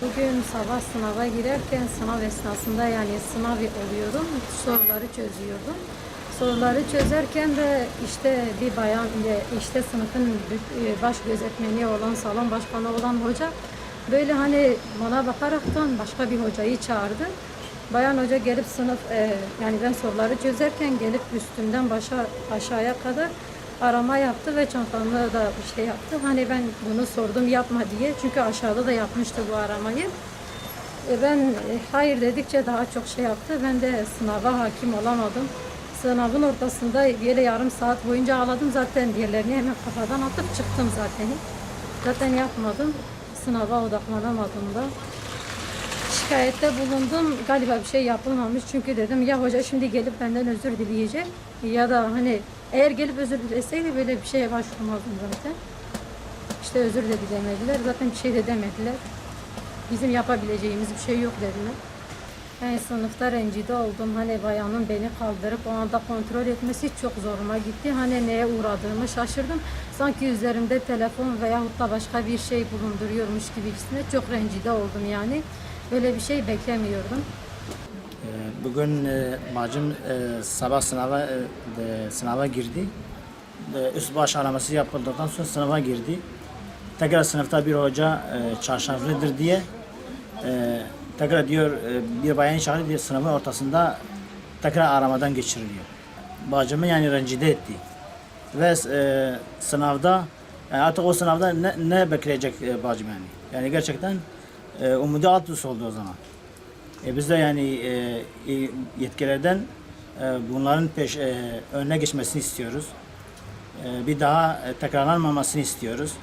Bugün sabah sınava girerken sınav esnasında yani sınav oluyordum. Soruları çözüyordum. Soruları çözerken de işte bir bayan işte sınıfın baş gözetmeni olan salon başkanı olan hoca böyle hani bana bakaraktan başka bir hocayı çağırdı. Bayan hoca gelip yani ben soruları çözerken gelip üstümden aşağıya kadar arama yaptı ve çantamda da bir şey yaptı. Hani ben bunu sordum yapma diye. Çünkü aşağıda da yapmıştı bu aramayı. Ben hayır dedikçe daha çok şey yaptı. Ben de sınava hakim olamadım. Sınavın ortasında böyle yarım saat boyunca ağladım. Zaten diğerlerini hemen kafadan atıp çıktım zaten. Zaten yapmadım. Sınava odaklanamadım da. Şikayette bulundum. Galiba bir şey yapılmamış. Çünkü dedim ya hoca şimdi gelip benden özür dileyecek ya da hani eğer gelip özür dileseydi böyle bir şeye başvurmazdım zaten. İşte özür de dilemediler. Zaten bir şey de demediler. Bizim yapabileceğimiz bir şey yok dediler. Ben sınıfta rencide oldum. Hani bayanın beni kaldırıp o anda kontrol etmesi çok zoruma gitti. Hani neye uğradığımı şaşırdım. Sanki üzerimde telefon veyahut da başka bir şey bulunduruyormuş gibisine çok rencide oldum yani. Böyle bir şey beklemiyordum. Bugün bacım sabah sınava girdi. Üst baş araması yapıldıktan sonra sınava girdi. Tekrar sınıfta bir hoca çarşaflıdır diye tekrar diyor bir bayan çağırıyor diye sınavın ortasında tekrar aramadan geçiriliyor. Bacımı yani rencide etti. Ve sınavda yani artık o sınavda ne bekleyecek bacım yani. Yani gerçekten umudu alt üst oldu o zaman. Biz de yani yetkililerden bunların önüne geçmesini istiyoruz. Bir daha tekrarlanmamasını istiyoruz.